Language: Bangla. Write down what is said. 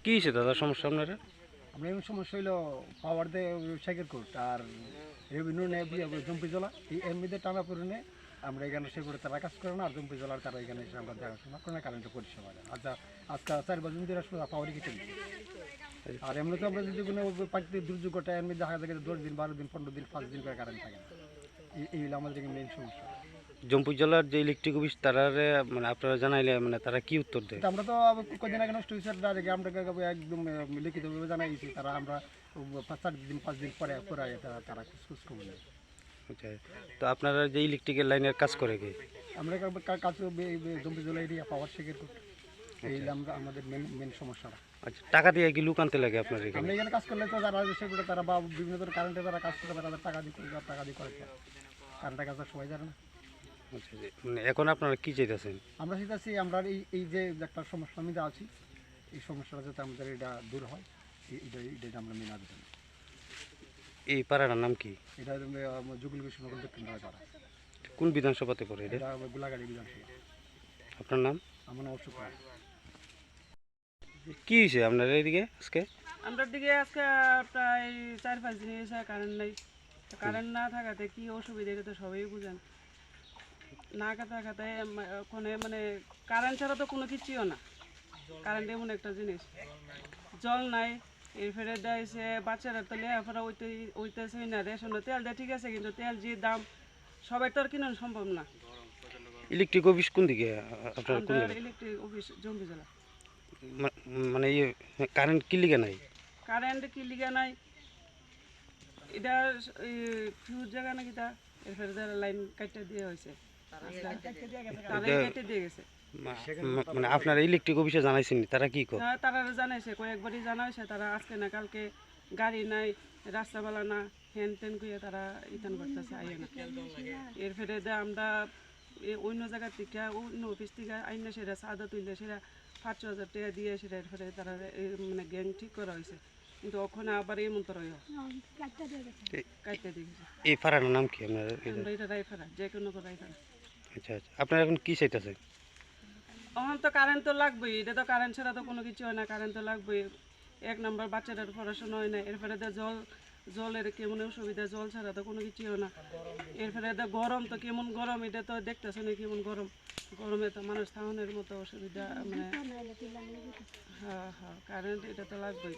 কি হয়েছে দাদা সমস্যা আপনারা? আমরা এই সমস্যা হইলো পাওয়ার দিয়ে সাইকেল কোর্ট আর রেভিনিউ নেই জম্পি জলা এই এর মধ্যে টানা পড়ে আমরা এখানে সে করে তারা কাজ করে না আর জম্পি জলার তারা এখানে এসে আমরা দেখাশোনা করে না কারেন্টের পরিষেবা দেয়। আচ্ছা আজকে 4 বছর ধরে পাওয়ারই কিছু নেই। আর এমনি তো আমরা যদি কোনো প্রাকৃতিক দুর্যোগ ঘটে এর মধ্যে দেখা যায় 10 দিন 12 দিন 15 দিন 5 দিন করে কারেন্ট থাকে না। এই হলো আমাদের মেইন সমস্যা। জম্পুই জেলার যে ইলেকট্রিক অফিস তারারে মানে আপনারা জানাইলে মানে তারা কি উত্তর দেয়? আমরা তো কদিন আগে নষ্ট হয়েছে আমরা একদম লিখিতভাবে জানাইছি তারা আমরা 4 দিন 5 দিন পরে পরে তারা খোঁজ খবর নেয়। আচ্ছা, তো আপনারা যে ইলেকট্রিকের লাইনের কাজ করে কি? আমরা কাজ জম্পি জলা এরিয়া পাওয়ার শেখের করতে এই আমরা আমাদের মেন সমস্যাটা। আচ্ছা, টাকা দিয়ে কি লুক আনতে লাগে আপনার এখানে? আমরা এখানে কাজ করলে তো যারা সেগুলো তারা বা বিভিন্ন ধরনের কারেন্টে তারা কাজ করে তাদের টাকা দিয়ে করে কারেন্টের কাজ সবাই জানে না। আচ্ছা, মানে এখন আপনারা কি চাইতেছেন? আমরা চাইতেছি আমরা এই যে একটা সমস্যার মধ্যে আছি এই সমস্যাটা যাতে আমাদের এটা দূর হয় এটা আমরা মেনে আবেদন। এই পাড়াটার নাম কি? এটা যুগল বিষ্ণুনগর দক্ষিণ পাড়া। কোন বিধানসভাতে পড়ে এটা? এটা গোলাগাড়ি বিধানসভা। আপনার নাম? আমার নাম অশোক রায়। কি হয়েছে আপনার এইদিকে আজকে? আমরা দিকে আজকে প্রায় 4-5 দিন এসে কারেন্ট নাই। কারেন্ট না থাকাতে কি অসুবিধা এটা তো সবাই বুঝেন। না থাকাতে ওখানে মানে কারেন্ট ছাড়া তো কোনো কিছুও না। কারেন্ট এমন একটা জিনিস, জল নাই। এরপরে দেয় বাচ্চারা তো লেখাপড়া ওইতেছে না, রেশনে তেল দেয় ঠিক আছে, কিন্তু তেল যে দাম সবাই তো আর কিনা সম্ভব না। ইলেকট্রিক অফিস কোন দিকে আপনার? কোন জায়গায়? ইলেকট্রিক অফিস জম্বি জেলা। মানে ইয়ে কারেন্ট কি লিগে নাই? কারেন্ট কি লিগা নাই এটা ফিউজ জায়গা নাকি তা এরপরে যারা লাইন কাটতে দিয়ে হয়েছে তারা কেটে দিয়ে গেছে। মানে আপনারা ইলেকট্রিক অফিসে জানাইছেন তারা কি কয়? তারা জানাইছে কয়েকবারই জানাইছে, তারা আজকে না কালকে গাড়ি নাই রাস্তাবেলা না হ্যান ত্যান করে তারা ইতান করতেছে আইয়ে না। এরপরে আমরা অন্য জায়গা থেকে অন্য অফিস থেকে আইনে সেটা চাঁদা তুললে সেটা 5,000 টাকা দিয়ে সেটা এরপরে তারা মানে গ্যাং ঠিক করা হয়েছে, কিন্তু ওখানে আবার এই মন্ত্র কাটতে দিয়েছে। এই পাড়ার নাম কি আপনার? আমরা এটা রায়ফাড়া, যে কোনো রায়ফাড়া। আচ্ছা আচ্ছা, আপনারা এখন কি চাইতেছেন? এখন তো কারেন্ট তো লাগবেই, এটা তো কারেন্ট ছাড়া তো কোনো কিছু হয় না, কারেন্ট তো লাগবেই। 1 নম্বর বাচ্চাদের পড়াশোনা হয় না, এরপরে তো জলের কেমন অসুবিধা, জল ছাড়া তো কোনো কিছুই হয় না। এরপরে তো গরম, তো কেমন গরম এটা তো দেখতেছে না কেমন গরম, গরমে তো মানুষ থাউনের মতো অসুবিধা মানে হ্যাঁ কারেন্ট এটা তো লাগবেই।